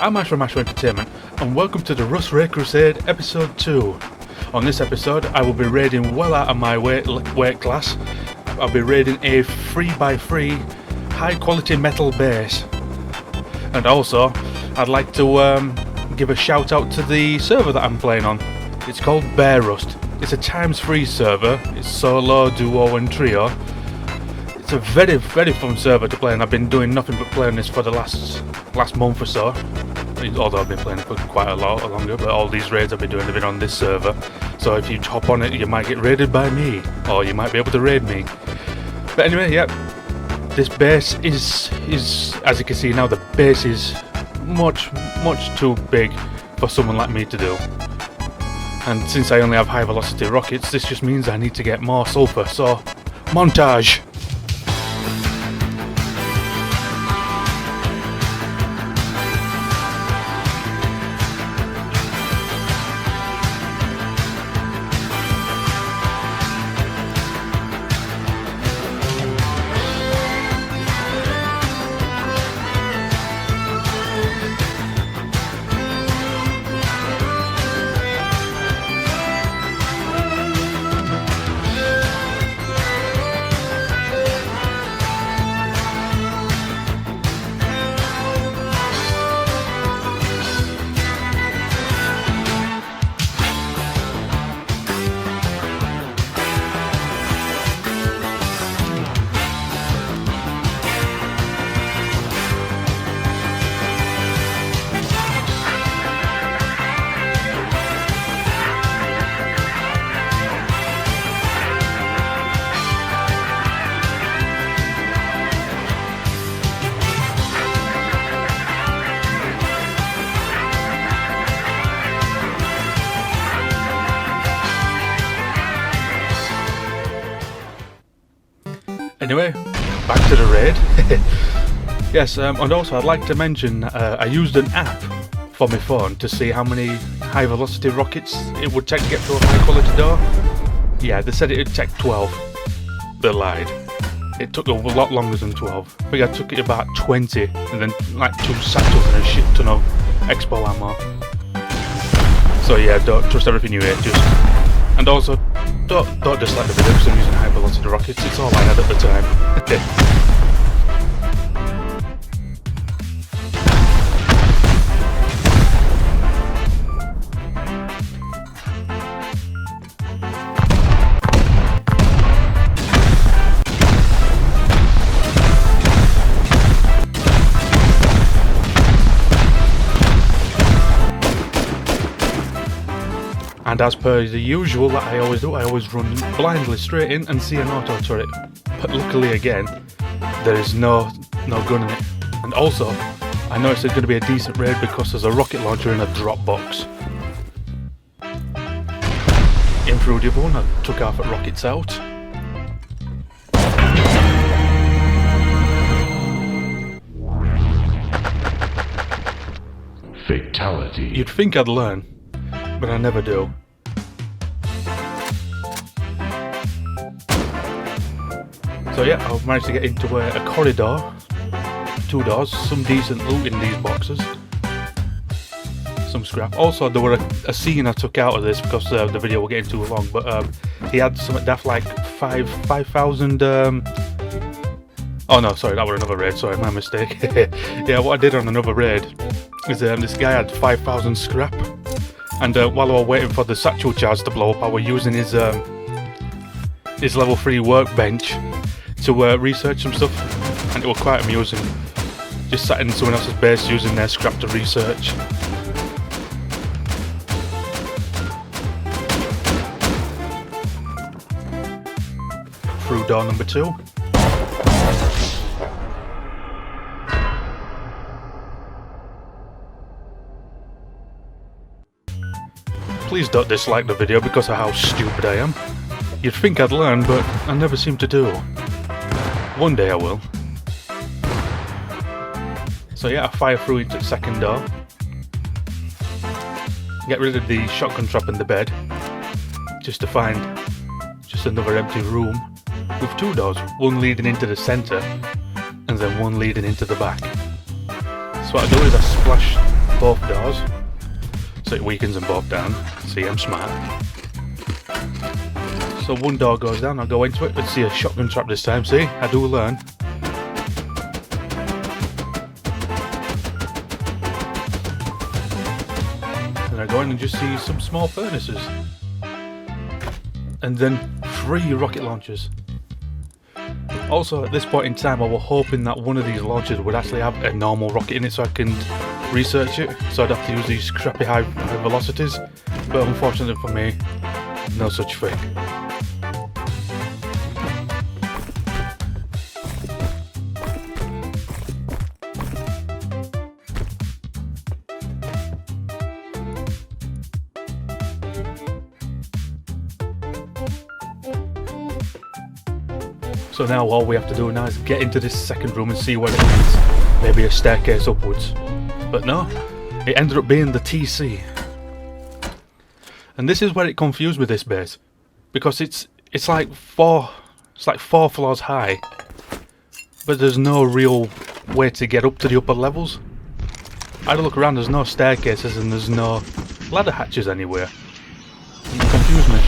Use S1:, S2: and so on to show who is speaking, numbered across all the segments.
S1: I'm Ash from Ash Entertainment, and welcome to the Ware Crusade episode 2. On this episode, I will be raiding well out of my weight class. I'll be raiding a 3x3 high quality metal base. And also, I'd like to give a shout out to the server that I'm playing on. It's called Bererust. It's a ×3 server. It's solo, duo and trio. It's a very fun server to play, and I've been doing nothing but playing this for the last month or so. Although I've been playing it for quite a lot longer, but all these raids I've been doing have been on this server. So if you hop on it, you might get raided by me, or you might be able to raid me. But anyway, yeah, this base is as you can see now, the base is much too big for someone like me to do. And since I only have high velocity rockets, this just means I need to get more sulfur. So, montage! Anyway, back to the raid. Yes, and also I'd like to mention I used an app for my phone to see how many high velocity rockets it would take to get through a high quality door. Yeah, they said it would take 12. They lied. It took a lot longer than 12. I think I took it about 20 and then like 2 satchels and a shit ton of expo ammo. So yeah, don't trust everything you hear, and also don't dislike the video because I'm using high velocity rockets. It's all I had at the time. And as per the usual that I always do, I always run blindly straight in and see an auto turret. But luckily again, there is no gun in it. And also, I noticed it's going to be a decent raid because there's a rocket launcher in a drop box. In through the other one, I took half at rockets out.
S2: Fatality.
S1: You'd think I'd learn, but I never do. So yeah, I've managed to get into a corridor, 2 doors, some decent loot in these boxes, some scrap. Also, there were a scene I took out of this because the video was getting too long, but he had some daft like 5,000. Oh no, sorry, that was another raid. Sorry, my mistake. Yeah, what I did on another raid is this guy had 5,000 scrap, and while I was waiting for the satchel charge to blow up, I was using his level 3 workbench to research some stuff, and it was quite amusing. Just sat in someone else's base using their scrap to research. Through door number 2. Please don't dislike the video because of how stupid I am. You'd think I'd learn, but I never seem to do. One day I will. So yeah, I fire through into the second door. Get rid of the shotgun trap in the bed, just to find just another empty room with 2 doors, one leading into the centre and then one leading into the back. So what I do is I splash both doors, so it weakens them both down. See, I'm smart. So one door goes down, I'll go into it. Let's see a shotgun trap this time. See, I do learn. And I go in and just see some small furnaces. And then 3 rocket launchers. Also, at this point in time, I was hoping that one of these launchers would actually have a normal rocket in it so I can research it. So I'd have to use these crappy high velocities. But unfortunately for me, no such thing. So now all we have to do now is get into this second room and see what it is. Maybe a staircase upwards. But no, it ended up being the TC. And this is where it confused with this base. Because it's like four floors high. But there's no real way to get up to the upper levels. I had a look around, there's no staircases and there's no ladder hatches anywhere. It confused me.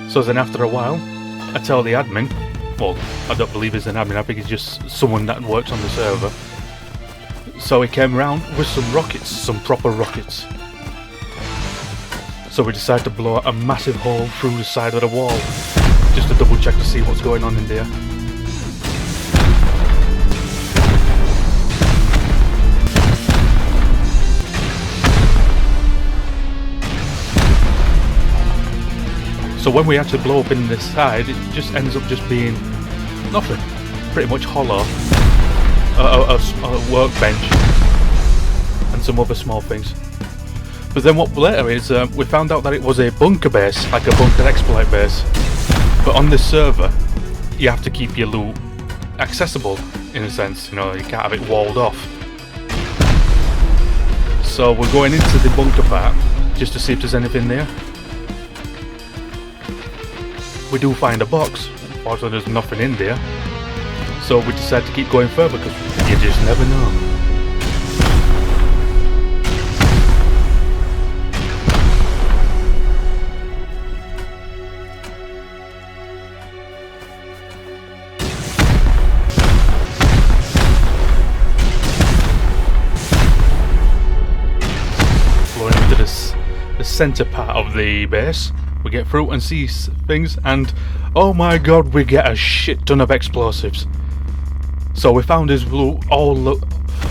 S1: So then after a while, I tell the admin, well, I don't believe he's an admin, I think he's just someone that works on the server. So he came round with some rockets, some proper rockets. So we decided to blow a massive hole through the side of the wall, just to double check to see what's going on in there. So when we actually blow up in this side, it just ends up just being nothing. Pretty much hollow. A workbench. And some other small things. But then what later is, we found out that it was a bunker base, like a bunker exploit base. But on this server, you have to keep your loot accessible, in a sense. You know, you can't have it walled off. So we're going into the bunker part, just to see if there's anything there. We do find a box, unfortunately there's nothing in there, so we decide to keep going further because you just never know. Flowing into the centre part of the base. We get through and see things, and oh my god, we get a shit ton of explosives. So we found his loot all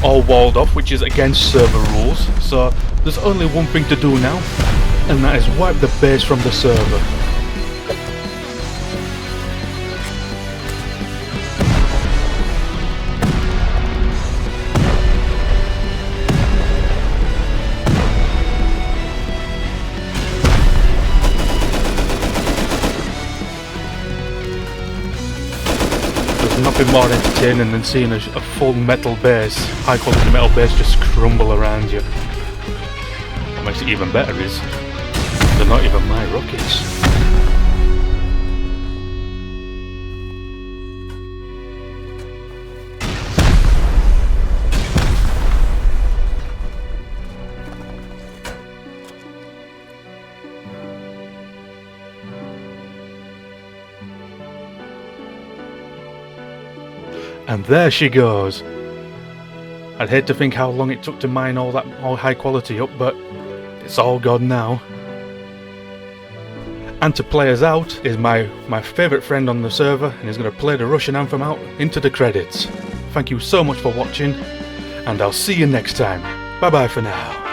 S1: walled off, which is against server rules. So there's only one thing to do now, and that is wipe the base from the server. Nothing more entertaining than seeing a full metal base, high quality metal base just crumble around you. What makes it even better is, they're not even my rockets. And there she goes. I'd hate to think how long it took to mine all high quality up, but it's all gone now. And to play us out is my favourite friend on the server, and he's going to play the Russian anthem out into the credits. Thank you so much for watching, and I'll see you next time. Bye bye for now.